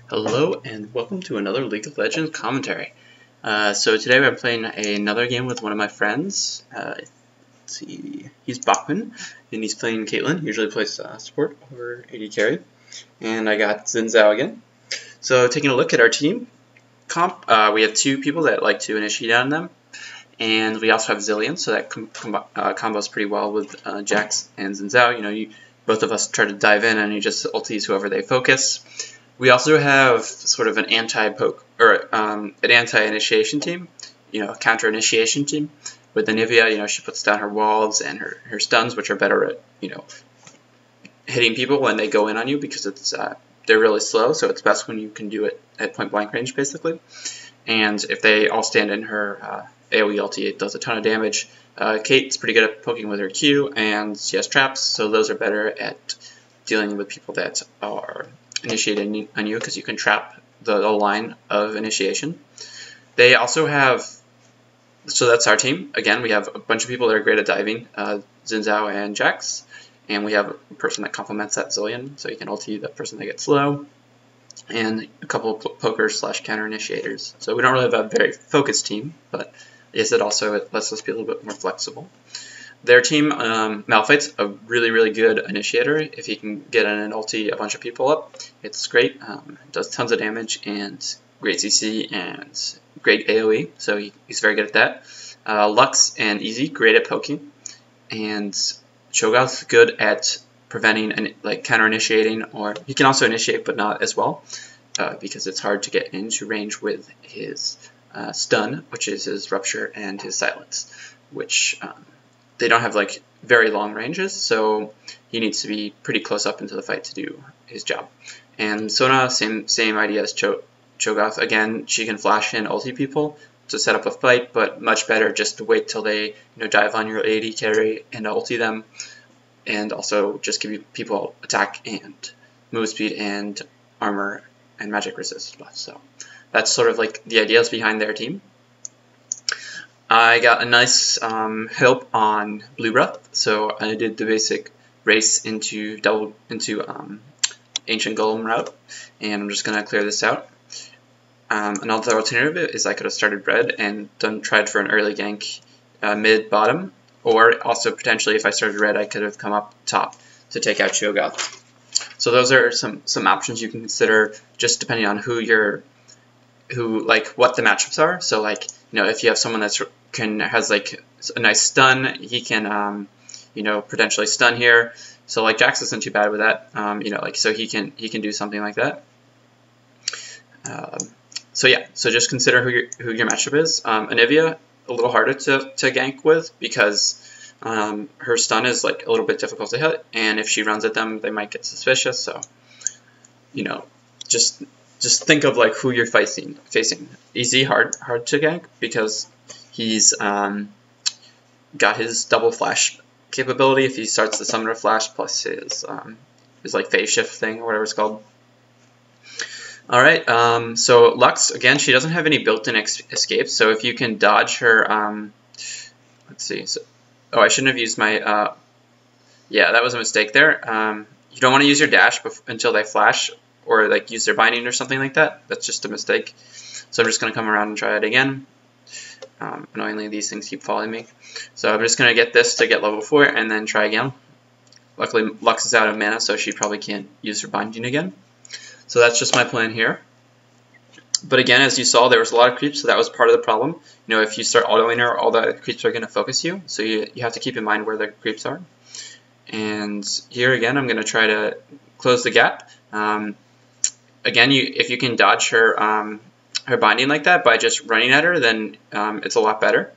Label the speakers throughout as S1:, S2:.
S1: Hello and welcome to another League of Legends commentary. So today we're playing another game with one of my friends. Let's see, he's Bachman and he's playing Caitlyn. He usually plays support or AD carry. And I got Xin Zhao again. So taking a look at our team comp, we have two people that like to initiate on them. And we also have Zillion, so that combos pretty well with Jax and Xin Zhao. You know, both of us try to dive in and he just ultis whoever they focus. We also have sort of an anti-poke or an anti-initiation team, you know, a counter-initiation team. With Anivia, you know, she puts down her walls and her stuns, which are better at, you know, hitting people when they go in on you because it's they're really slow. So it's best when you can do it at point-blank range, basically. And if they all stand in her AoE ulti, it does a ton of damage. Kate's pretty good at poking with her Q, and she has traps, so those are better at dealing with people that are initiated on you because you can trap the line of initiation. They also have, so that's our team. Again, we have a bunch of people that are great at diving, Xin Zhao and Jax, and we have a person that complements that, Zillion, so you can ulti that person that gets slow, and a couple of pokers / counter initiators. So we don't really have a very focused team, but it also lets us be a little bit more flexible. Their team, Malphite's a really good initiator. If he can get in an ulti a bunch of people up, it's great. Does tons of damage and great CC and great AoE, so he's very good at that. Lux and Easy, great at poking. And Cho'Gath, good at preventing and like counter-initiating, or he can also initiate but not as well, because it's hard to get into range with his stun, which is his rupture, and his silence, which they don't have like very long ranges, so he needs to be pretty close up into the fight to do his job. And Sona, same idea as Cho'Gath. Again, she can flash in ulti people to set up a fight, but much better just to wait till they dive on your AD carry and ulti them, and also just give people attack and move speed and armor and magic resist buff. So that's sort of like the ideas behind their team. I got a nice help on Blue Breath, so I did the basic race into Ancient Golem route, and I'm just going to clear this out. Another alternative is I could have started red and tried for an early gank mid-bottom, or also potentially if I started red I could have come up top to take out Cho'Gath. So those are some options you can consider, just depending on what the matchups are. So like, if you have someone has like a nice stun, he can potentially stun here. So like Jax isn't too bad with that. So he can do something like that. So yeah, so just consider who your matchup is. Anivia, a little harder to gank with because her stun is like a little bit difficult to hit, and if she runs at them, they might get suspicious. So just think of like who you're facing. Easy, hard to gank because he's got his double flash capability if he starts the summoner flash plus his like phase shift thing or whatever it's called. All right, so Lux, again, she doesn't have any built-in escapes, so if you can dodge her, let's see, I shouldn't have used my, yeah, that was a mistake there. You don't want to use your dash until they flash, or like use their binding or something like that. That's just a mistake. So I'm just going to come around and try it again. Annoyingly, these things keep following me. So I'm just going to get this to get level 4 and then try again. Luckily, Lux is out of mana, so she probably can't use her binding again. So that's just my plan here. But again, as you saw, there was a lot of creeps, so that was part of the problem. If you start autoing her, all the creeps are going to focus you, so you have to keep in mind where the creeps are. And here again, I'm going to try to close the gap. Again, if you can dodge her binding like that by just running at her, then it's a lot better.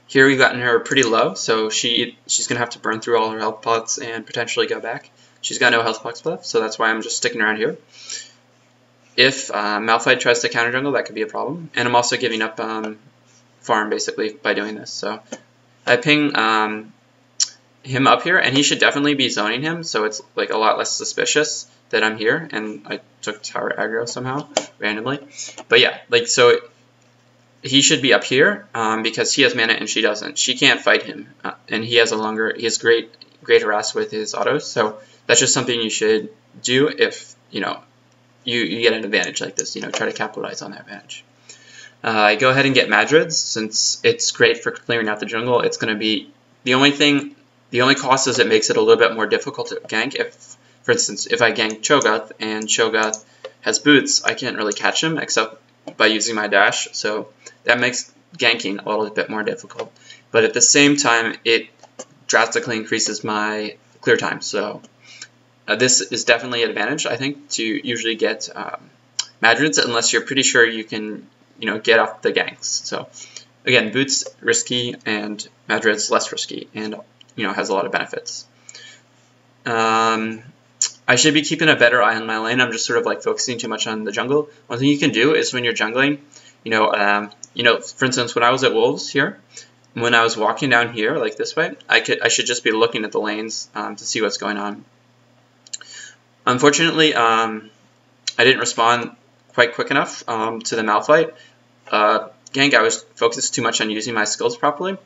S1: Here we've gotten her pretty low, so she's going to have to burn through all her health pots and potentially go back. She's got no health pots left, so that's why I'm just sticking around here. If Malphite tries to counter jungle, that could be a problem. And I'm also giving up farm basically by doing this. So I ping him up here, and he should definitely be zoning him, so it's like a lot less suspicious that I'm here, and I took tower aggro somehow randomly. But yeah, so he should be up here because he has mana and she doesn't. She can't fight him, and he has great harass with his autos. So that's just something you should do if you get an advantage like this. You know, try to capitalize on that advantage. I go ahead and get Madrids since it's great for clearing out the jungle. It's going to be the only cost is it makes it a little bit more difficult to gank. If, for instance, if I gank Cho'Gath and Cho'Gath has boots, I can't really catch him except by using my dash. So that makes ganking a little bit more difficult. But at the same time, it drastically increases my clear time. So this is definitely an advantage, I think, to usually get Madrids unless you're pretty sure you can, you know, get off the ganks. So again, boots risky and Madrid's less risky, and you know, has a lot of benefits. I should be keeping a better eye on my lane. I'm just sort of like focusing too much on the jungle. One thing you can do is when you're jungling, you know, for instance, when I was at Wolves here, when I was walking down here like this way, I should just be looking at the lanes to see what's going on. Unfortunately, I didn't respond quite quick enough to the Malphite gank. I was focused too much on using my skills properly,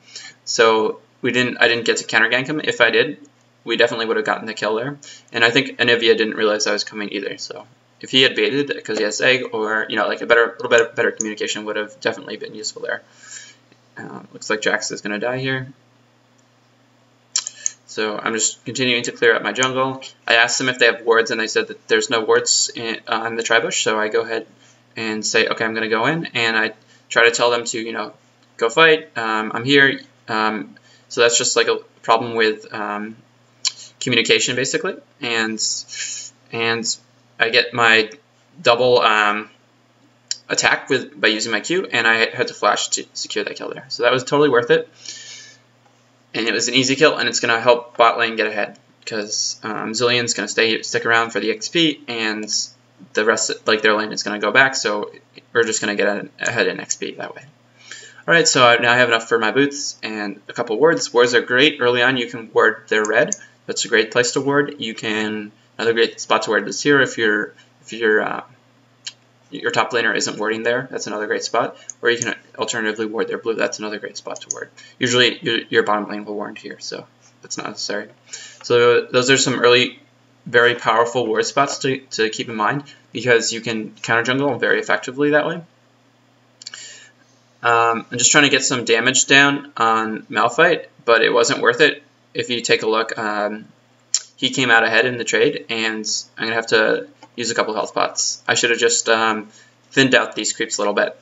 S1: so I didn't get to counter gank him. If I did, we definitely would have gotten the kill there. And I think Anivia didn't realize I was coming either. So if he had baited because he has egg, or you know, like a little bit better communication would have definitely been useful there. Looks like Jax is going to die here. So I'm just continuing to clear out my jungle. I asked them if they have wards, and they said that there's no wards on the tribush. So I go ahead and say, okay, I'm going to go in, and I try to tell them to, you know, go fight. I'm here. So that's just like a problem with communication, basically. And I get my double attack by using my Q, and I had to flash to secure that kill there. So that was totally worth it. And it was an easy kill, and it's going to help bot lane get ahead because Zillion's going to stick around for the XP, and the rest, like their lane, is going to go back. So we're just going to get ahead in XP that way. All right, so now I have enough for my boots and a couple wards. Wards are great early on. You can ward their red. That's a great place to ward. You can another great spot to ward is here if your top laner isn't warding there. That's another great spot. Or you can alternatively ward their blue. That's another great spot to ward. Usually your bottom lane will ward here, so that's not necessary. So those are some early, very powerful ward spots to keep in mind because you can counter jungle very effectively that way. I'm just trying to get some damage down on Malphite, but it wasn't worth it. If you take a look, he came out ahead in the trade, and I'm going to have to use a couple health pots. I should have just thinned out these creeps a little bit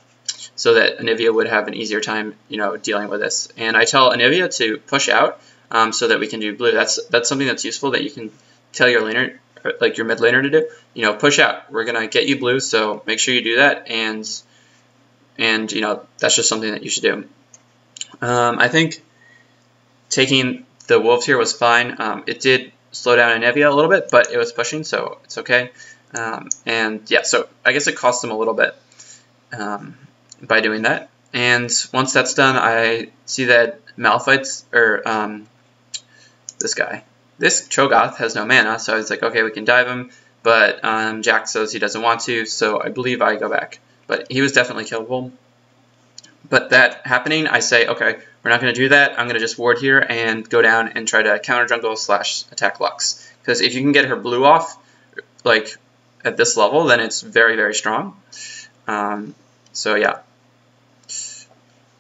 S1: so that Anivia would have an easier time, you know, dealing with this. And I tell Anivia to push out so that we can do blue. That's something that's useful that you can tell your laner, like your mid laner, to do. You know, push out. We're going to get you blue, so make sure you do that. And you know, that's just something that you should do. I think taking the wolves here was fine. It did slow down Anivia a little bit, but it was pushing, so it's okay. And yeah, so I guess it cost them a little bit by doing that. And once that's done, I see that Malphite's, or this Cho'Gath has no mana, so I was like, okay, we can dive him, but Jack says he doesn't want to, so I believe I go back. But he was definitely killable. But that happening, I say, okay, we're not going to do that. I'm going to just ward here and go down and try to counter jungle / attack Lux. Because if you can get her blue off, like at this level, then it's very, very strong. So yeah,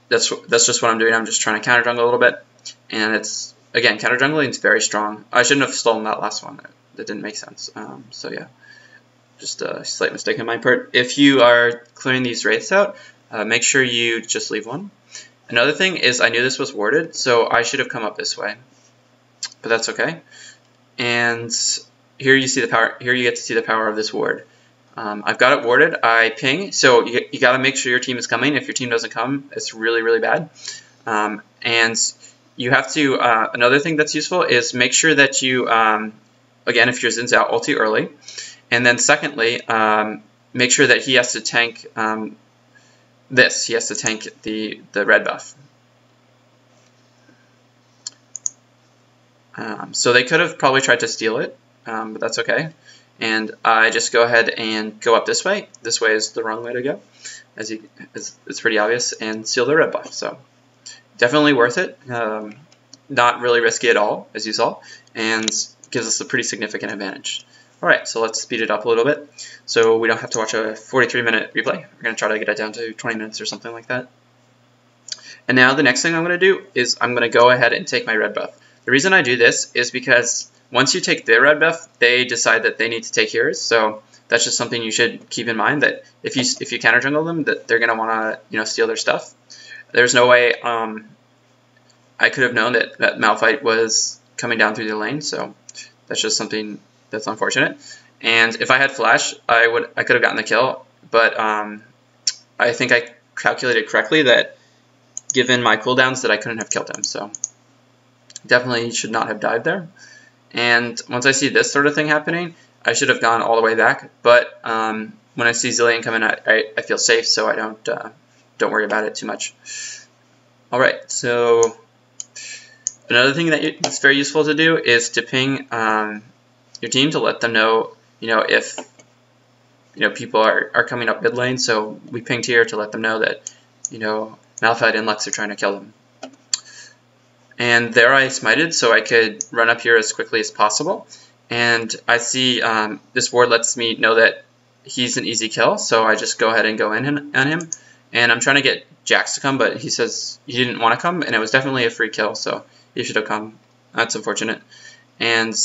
S1: that's just what I'm doing. I'm just trying to counter jungle a little bit, and it's again counter jungling is very strong. I shouldn't have stolen that last one. That didn't make sense. So yeah, just a slight mistake on my part. If you are clearing these wraiths out, make sure you just leave one. Another thing is I knew this was warded, so I should have come up this way, but that's okay. And here you see the power. Here you get to see the power of this ward. I've got it warded. I ping, so you got to make sure your team is coming. If your team doesn't come, it's really, really bad. And you have to. Another thing that's useful is make sure that you, again, if you're Xin Zhao, ulti early, and then secondly, make sure that he has to tank. He has to tank the red buff. So they could have probably tried to steal it, but that's okay. And I just go ahead and go up this way. This way is the wrong way to go, as it's pretty obvious, and steal the red buff. So definitely worth it. Not really risky at all, as you saw, and gives us a pretty significant advantage. Alright, so let's speed it up a little bit so we don't have to watch a 43-minute replay. We're going to try to get it down to 20 minutes or something like that. And now the next thing I'm going to do is I'm going to go ahead and take my red buff. The reason I do this is because once you take their red buff, they decide that they need to take yours. So that's just something you should keep in mind, that if you counter jungle them, that they're going to want to steal their stuff. There's no way I could have known that Malphite was coming down through the lane, so that's just something that's unfortunate. And if I had flash, I could have gotten the kill, but I think I calculated correctly that given my cooldowns that I couldn't have killed him, so definitely should not have died there. And once I see this sort of thing happening, I should have gone all the way back, but when I see Zilean come in, I feel safe, so I don't worry about it too much. Alright, so another thing that's very useful to do is to ping your team to let them know, if people are coming up mid lane. So we pinged here to let them know that, Malphite and Lux are trying to kill them. And there I smited, so I could run up here as quickly as possible. And I see this ward lets me know that he's an easy kill, so I just go ahead and go in on him. And I'm trying to get Jax to come, but he says he didn't want to come, and it was definitely a free kill, so he should have come. That's unfortunate. And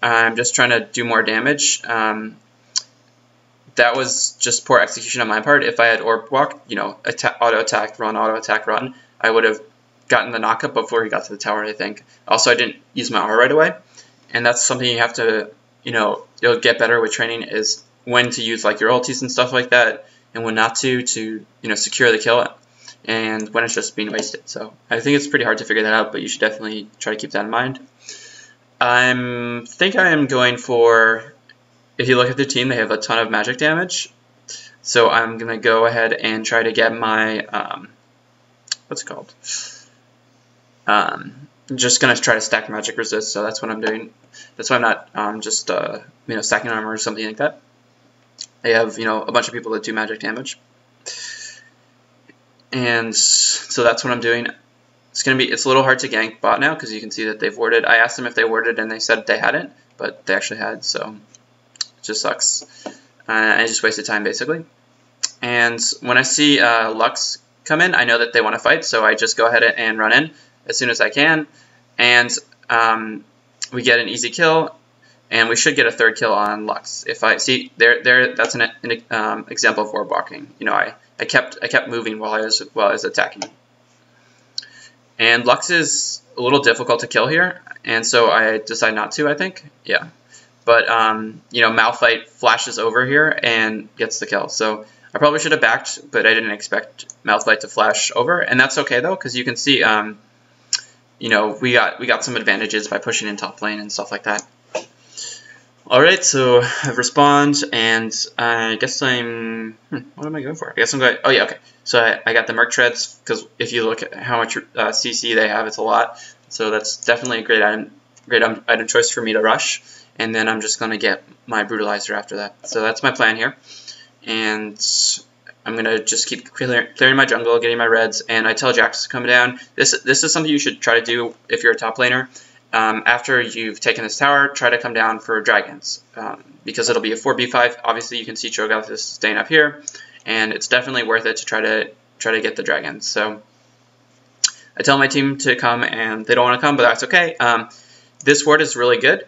S1: I'm just trying to do more damage. That was just poor execution on my part. If I had Orb Walk, auto attack, run, I would have gotten the knockup before he got to the tower, I think. Also, I didn't use my R right away, and that's something you have to, you'll get better with training, is when to use like your ultis and stuff like that, and when not to secure the kill, and when it's just being wasted. So I think it's pretty hard to figure that out, but you should definitely try to keep that in mind. I think I am going for, if you look at the team, they have a ton of magic damage. So I'm going to go ahead and try to get my, what's it called? I'm just going to try to stack magic resist, so that's what I'm doing. That's why I'm not just, stacking armor or something like that. I have, a bunch of people that do magic damage. And so that's what I'm doing. It's a little hard to gank bot now because you can see that they've warded. I asked them if they warded and they said they hadn't, but they actually had, so it just sucks. I just wasted time basically. And when I see Lux come in, I know that they want to fight, so I just go ahead and run in as soon as I can. And we get an easy kill, and we should get a third kill on Lux. If I see that's an example of orb walking. I kept moving while I was attacking. And Lux is a little difficult to kill here, and so I decide not to, I think. Yeah. But, Malphite flashes over here and gets the kill. So I probably should have backed, but I didn't expect Malphite to flash over. And that's okay, though, because you can see, we got some advantages by pushing in top lane and stuff like that. Alright, so I respond, and I guess I'm... what am I going for? I guess I'm going... Oh, yeah, okay. So I got the Merc Treads, because if you look at how much CC they have, it's a lot. So that's definitely a great item choice for me to rush. And then I'm just going to get my Brutalizer after that. So that's my plan here. And I'm going to just keep clearing my jungle, getting my reds, and I tell Jax to come down. This is something you should try to do if you're a top laner. After you've taken this tower, try to come down for dragons, because it'll be a 4v5. Obviously, you can see Cho'Gath staying up here, and it's definitely worth it to try to get the dragons. So I tell my team to come, and they don't want to come, but that's okay. This ward is really good,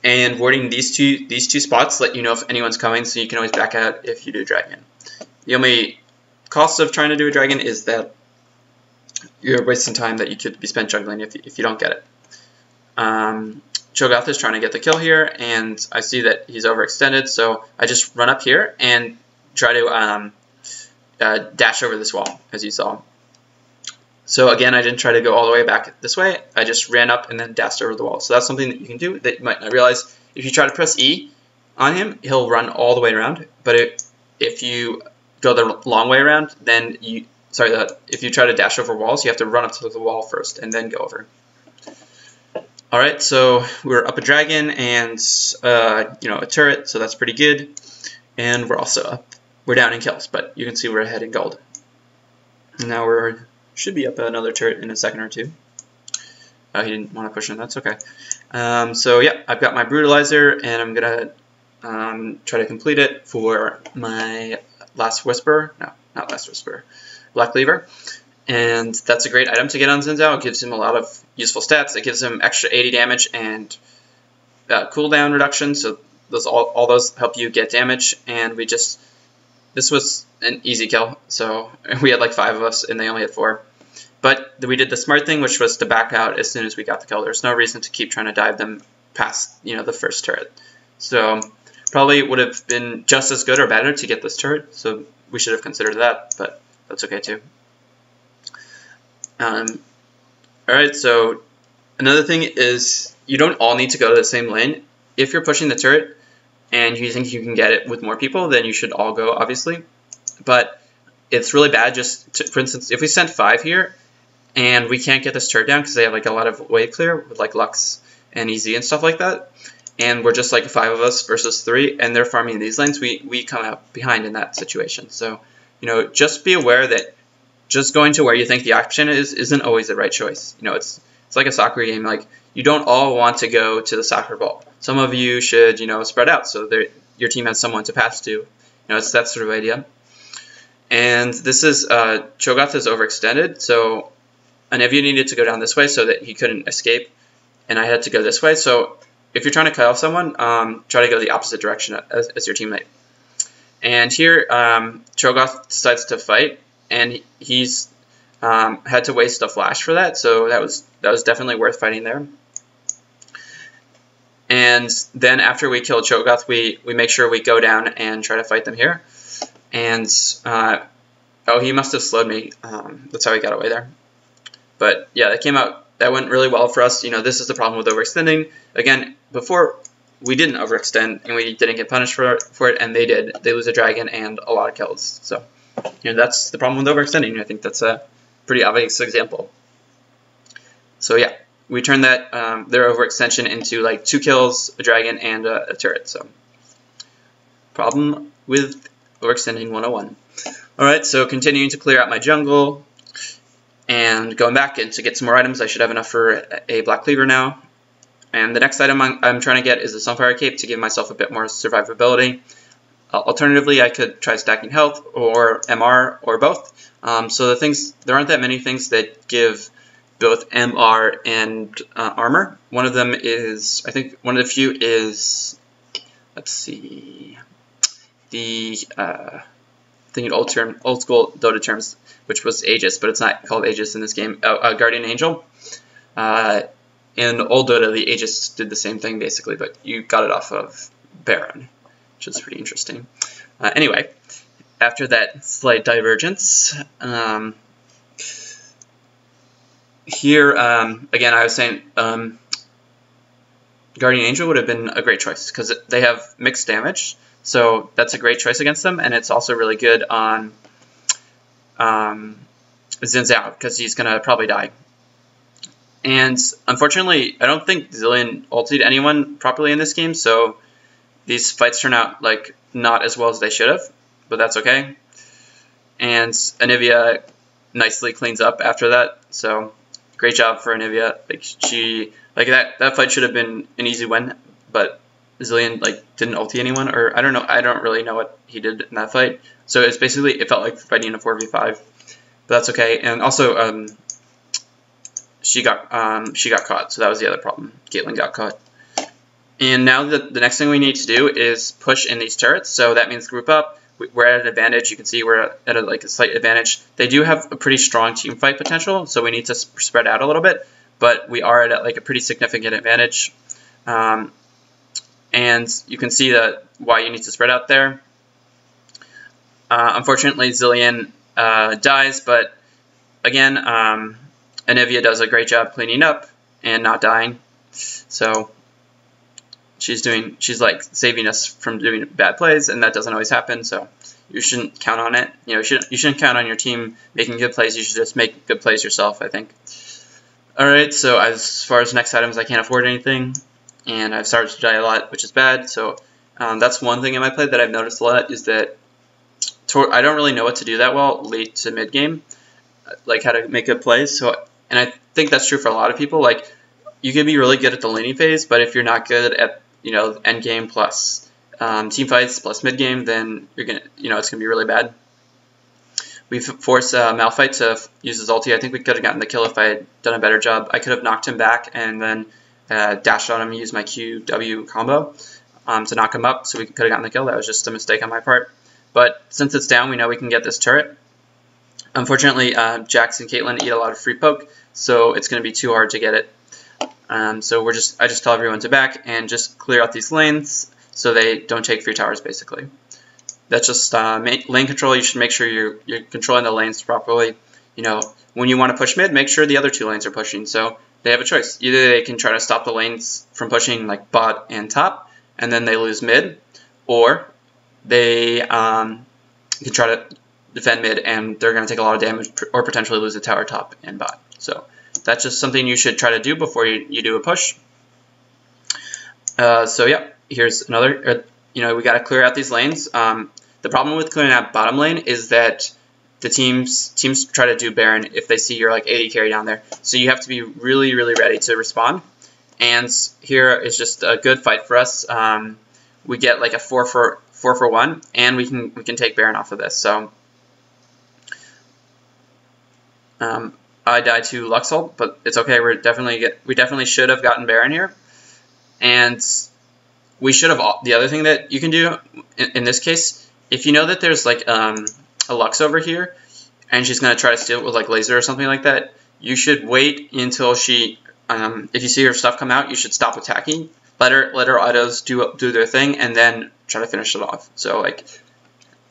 S1: and warding these two spots let you know if anyone's coming, so you can always back out if you do dragon. The only cost of trying to do a dragon is that you're wasting time that you could be spent juggling if you don't get it. Cho'Gath is trying to get the kill here, and I see that he's overextended, so I just run up here and try to dash over this wall, as you saw. So again, I didn't try to go all the way back this way. I just ran up and then dashed over the wall. So that's something that you can do that you might not realize. If you try to press E on him, he'll run all the way around. But if you go the long way around, then if you try to dash over walls, you have to run up to the wall first and then go over. Alright, so we're up a dragon and a turret, so that's pretty good. And we're also we're down in kills, but you can see we're ahead in gold. And now should be up another turret in a second or two. Oh, he didn't want to push in. That's okay. So yeah, I've got my Brutalizer, and I'm gonna try to complete it for my Last Whisper. No, not Last Whisper. Black Cleaver. And that's a great item to get on Xin Zhao. It gives him a lot of useful stats. It gives him extra 80 damage and cooldown reduction. So all those help you get damage. And this was an easy kill. So we had like 5 of us, and they only had 4. But we did the smart thing, which was to back out as soon as we got the kill. There's no reason to keep trying to dive them past, the first turret. So probably would have been just as good or better to get this turret. So we should have considered that, but that's okay too. Alright, so another thing is you don't all need to go to the same lane. If you're pushing the turret and you think you can get it with more people, then you should all go, obviously. But it's really bad for instance, if we send 5 here and we can't get this turret down because they have like a lot of wave clear with like Lux and EZ and stuff like that, and we're just like 5 of us versus 3 and they're farming these lanes, we come out behind in that situation. So, just be aware that just going to where you think the option isn't always the right choice. It's like a soccer game. Like, you don't all want to go to the soccer ball. Some of you should, spread out so your team has someone to pass to. It's that sort of idea. And this is Cho'Gath is overextended, so Anivia needed to go down this way so that he couldn't escape, and I had to go this way. So if you're trying to cut off someone, try to go the opposite direction as your teammate. And here, Cho'Gath decides to fight, and he's had to waste a flash for that, so that was definitely worth fighting there. And then after we kill Cho'Gath, we make sure we go down and try to fight them here. And oh, he must have slowed me. That's how he got away there. But yeah, that went really well for us. This is the problem with overextending. Again, before we didn't overextend and we didn't get punished for it, and they did. They lose a dragon and a lot of kills. So that's the problem with overextending. I think that's a pretty obvious example. So yeah, we turned that their overextension into like 2 kills, a dragon, and a turret. So problem with overextending 101. Alright, so continuing to clear out my jungle and going back and to get some more items. I should have enough for a Black Cleaver now. And the next item I'm trying to get is the Sunfire Cape to give myself a bit more survivability. Alternatively, I could try stacking health or MR or both. So there aren't that many things that give both MR and armor. One of them is, I think one of the few is, let's see, the thing in old school Dota terms, which was Aegis, but it's not called Aegis in this game. Guardian Angel. In old Dota, the Aegis did the same thing basically, but you got it off of Baron, which is pretty interesting. Anyway, after that slight divergence, here again I was saying Guardian Angel would have been a great choice because they have mixed damage. So that's a great choice against them, and it's also really good on Xin Zhao because he's going to probably die. And unfortunately, I don't think Zillion ultied anyone properly in this game, so these fights turn out like not as well as they should have, but that's okay. And Anivia nicely cleans up after that, so great job for Anivia. That fight should have been an easy win, but Zillion didn't ulti anyone, or I don't know. I don't really know what he did in that fight. So it's basically, it felt like fighting a 4v5, but that's okay. And also, she got caught, so that was the other problem. Caitlyn got caught. And now the next thing we need to do is push in these turrets. So that means group up. We're at an advantage. You can see we're at a slight advantage. They do have a pretty strong team fight potential, so we need to spread out a little bit. But we are at a pretty significant advantage. And you can see why you need to spread out there. Unfortunately, Zillion dies, but again, Anivia does a great job cleaning up and not dying. So she's saving us from doing bad plays, and that doesn't always happen. So you shouldn't count on it. You shouldn't count on your team making good plays. You should just make good plays yourself, I think. All right. So as far as next items, I can't afford anything. And I've started to die a lot, which is bad. So that's one thing in my play that I've noticed a lot is that I don't really know what to do that well late to mid game, like how to make good plays. And I think that's true for a lot of people. you can be really good at the laning phase, but if you're not good at, end game plus team fights plus mid game, then you're gonna, it's gonna be really bad. We forced Malphite to use his ulti. I think we could have gotten the kill if I had done a better job. I could have knocked him back and then dashed on him and used my QW combo to knock him up, so we could have gotten the kill. That was just a mistake on my part. But since it's down, we know we can get this turret. Unfortunately, Jax and Caitlyn eat a lot of free poke, so it's going to be too hard to get it. So I just tell everyone to back and just clear out these lanes so they don't take free towers, basically. That's just lane control. You should make sure you're controlling the lanes properly. When you want to push mid, make sure the other two lanes are pushing. So they have a choice. Either they can try to stop the lanes from pushing like bot and top, and then they lose mid, or they can try to defend mid, and they're going to take a lot of damage or potentially lose the tower top and bot. So that's just something you should try to do before you do a push. So yeah, here's another. We got to clear out these lanes. The problem with clearing out bottom lane is that the teams try to do Baron if they see you're like 80 carry down there. So you have to be really, really ready to respond. And here is just a good fight for us. We get like a 4 for 1, and we can take Baron off of this. So I died to Lux ult, but it's okay. We definitely should have gotten Baron here, and we should have. The other thing that you can do in this case, if you know that there's like a Lux over here, and she's gonna try to steal it with like laser or something like that, you should wait until she. If you see her stuff come out, you should stop attacking. Let her autos do their thing, and then try to finish it off. So like,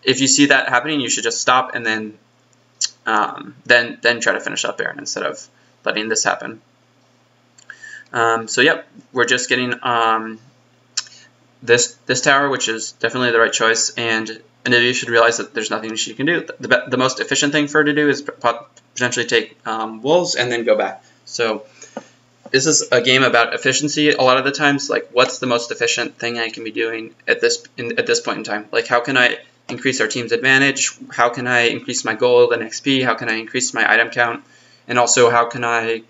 S1: if you see that happening, you should just stop and then try to finish up Baron instead of letting this happen. So yep, we're just getting this tower, which is definitely the right choice, and Anivia should realize that there's nothing she can do. The most efficient thing for her to do is potentially take wolves and then go back. So this is a game about efficiency a lot of the times. Like, what's the most efficient thing I can be doing at this point in time? Like, how can I increase our team's advantage? How can I increase my gold and XP? How can I increase my item count? And also, how can I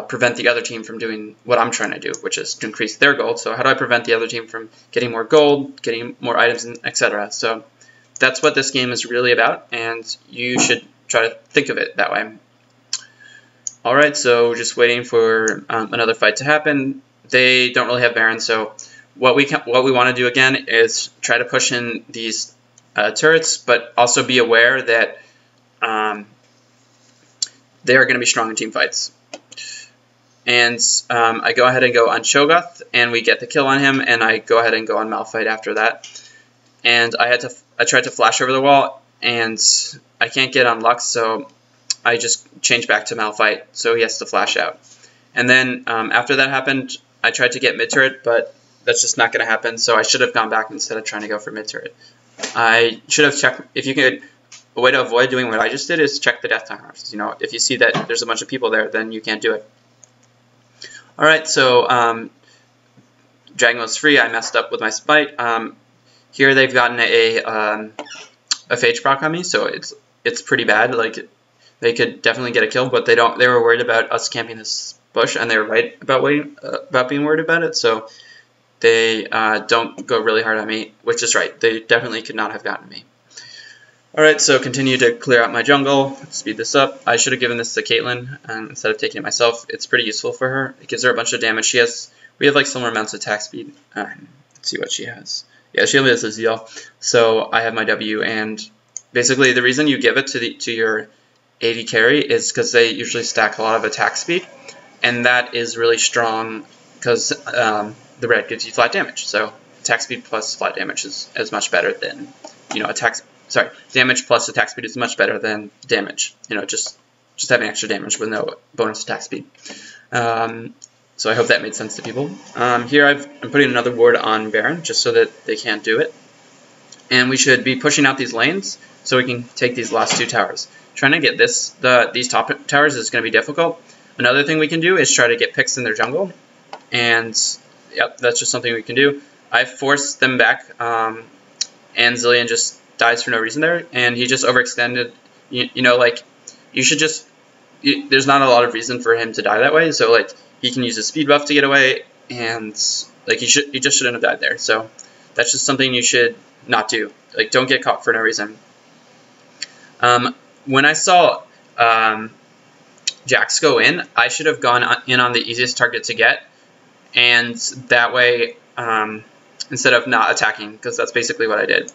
S1: prevent the other team from doing what I'm trying to do, which is to increase their gold? So how do I prevent the other team from getting more gold, getting more items, etc.? So that's what this game is really about, and you should try to think of it that way. Alright, so just waiting for another fight to happen. They don't really have Baron, so what we want to do again is try to push in these turrets, but also be aware that they are going to be strong in team fights. And I go ahead and go on Shogoth, and we get the kill on him, and I go ahead and go on Malphite after that. And I tried to flash over the wall, and I can't get on Lux, so I just changed back to Malphite, so he has to flash out. And then after that happened, I tried to get mid turret, but that's just not going to happen, so I should have gone back instead of trying to go for mid turret. I should have checked. If you could, a way to avoid doing what I just did is check the death timers. If you see that there's a bunch of people there, then you can't do it. All right, so Dragon Mode's free. I messed up with my smite. Here they've gotten a phage proc on me, so it's pretty bad. Like, they could definitely get a kill, but they don't. They were worried about us camping this bush, and they were right about being worried about it. So they don't go really hard on me, which is right. They definitely could not have gotten me. All right, so continue to clear out my jungle. Speed this up. I should have given this to Caitlyn instead of taking it myself. It's pretty useful for her. It gives her a bunch of damage. We have like similar amounts of attack speed. Let's see what she has. Yeah, she only has a ZL. So I have my W, and basically the reason you give it to your AD carry is because they usually stack a lot of attack speed, and that is really strong because the red gives you flat damage. So attack speed plus flat damage is much better than damage plus attack speed is much better than damage. Just having extra damage with no bonus attack speed. So I hope that made sense to people. Here I'm putting another ward on Baron just so that they can't do it, and we should be pushing out these lanes so we can take these last two towers. Trying to get these top towers is going to be difficult. Another thing we can do is try to get picks in their jungle, and yep, that's just something we can do. I forced them back, and Zillion just dies for no reason there, and he just overextended. Like, you should just. There's not a lot of reason for him to die that way, so like he can use his speed buff to get away, and like he just shouldn't have died there. So that's just something you should not do. Like, don't get caught for no reason. When I saw Jax go in, I should have gone in on the easiest target to get, and that way, instead of not attacking, because that's basically what I did.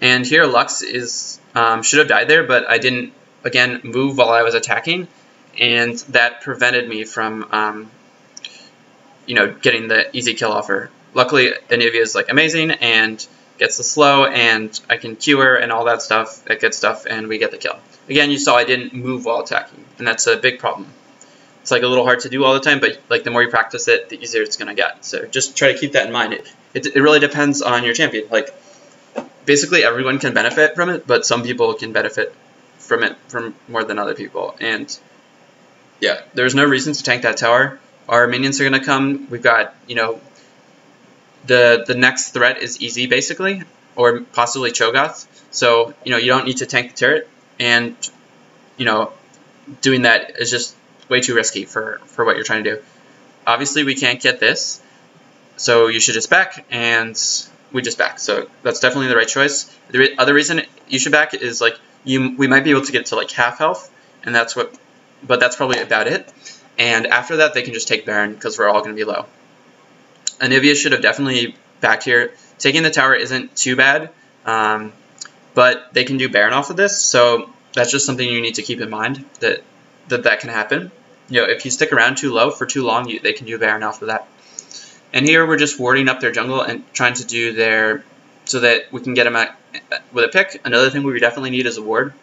S1: And here Lux is should have died there, but I didn't, again, move while I was attacking, and that prevented me from getting the easy kill off her. Luckily, Anivia is like amazing and gets the slow, and I can Q her and all that stuff, that good stuff, and we get the kill. Again, you saw I didn't move while attacking, and that's a big problem. It's like a little hard to do all the time, but like the more you practice it, the easier it's gonna get. So just try to keep that in mind. It really depends on your champion. Like, basically everyone can benefit from it, but some people can benefit from it more than other people. And yeah, there's no reason to tank that tower. Our minions are gonna come. We've got, the next threat is easy basically, or possibly Cho'Gath. So you don't need to tank the turret, and doing that is just way too risky for what you're trying to do. Obviously we can't get this, so you should just back, and we just back. So that's definitely the right choice. The other reason you should back is like we might be able to get to like half health, and but that's probably about it. And after that they can just take Baron because we're all going to be low. Anivia should have definitely backed here. Taking the tower isn't too bad, but they can do Baron off of this, so that's just something you need to keep in mind, that can happen. If you stick around too low for too long, they can do Baron off of that. And here we're just warding up their jungle and trying to do so that we can get them with a pick. Another thing we definitely need is a ward.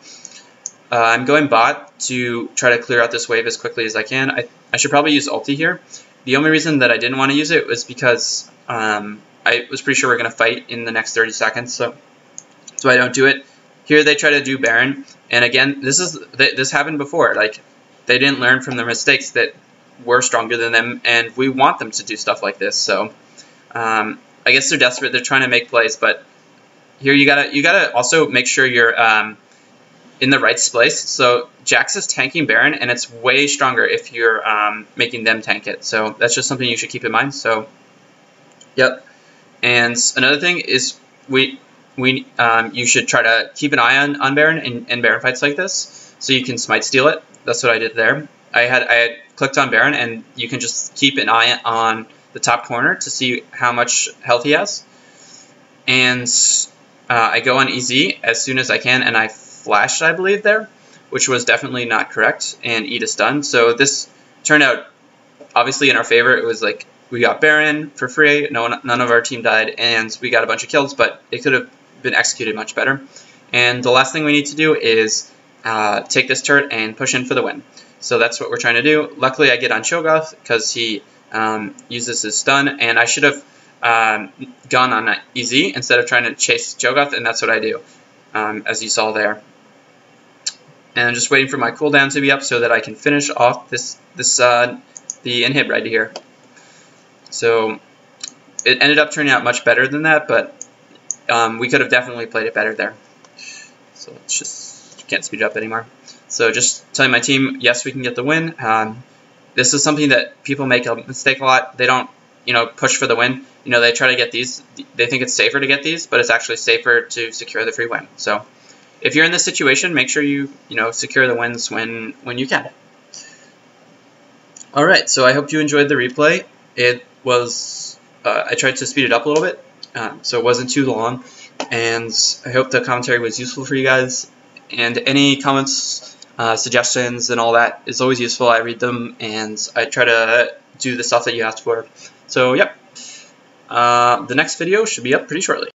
S1: I'm going bot to try to clear out this wave as quickly as I can. I should probably use ulti here. The only reason that I didn't want to use it was because I was pretty sure we're going to fight in the next 30 seconds, so I don't do it. Here they try to do Baron, and again, this happened before. Like, they didn't learn from their mistakes that we're stronger than them, and we want them to do stuff like this. So I guess they're desperate. They're trying to make plays, but here you gotta also make sure you're in the right place. So Jax is tanking Baron, and it's way stronger if you're making them tank it. So that's just something you should keep in mind. So, yep. And another thing is you should try to keep an eye on Baron in Baron fights like this, so you can smite steal it. That's what I did there. I had clicked on Baron, and you can just keep an eye on the top corner to see how much health he has. And I go on EZ as soon as I can, and I flashed, I believe, there, which was definitely not correct, and eat a stun. So this turned out obviously in our favor. It was like we got Baron for free, none of our team died, and we got a bunch of kills, but it could have been executed much better. And the last thing we need to do is take this turret and push in for the win. So that's what we're trying to do. Luckily I get on Cho'Gath because he uses his stun, and I should have gone on EZ instead of trying to chase Cho'Gath, and that's what I do, as you saw there. And I'm just waiting for my cooldown to be up so that I can finish off the inhib right here. So it ended up turning out much better than that, but we could have definitely played it better there. So it's just can't speed it up anymore. So just telling my team, yes, we can get the win. This is something that people make a mistake a lot. They don't, push for the win. They try to get these. They think it's safer to get these, but it's actually safer to secure the free win. So if you're in this situation, make sure you secure the wins when you can. All right. So I hope you enjoyed the replay. It was I tried to speed it up a little bit, so it wasn't too long, and I hope the commentary was useful for you guys. And any comments, suggestions, and all that is always useful. I read them, and I try to do the stuff that you asked for. So, yep. The next video should be up pretty shortly.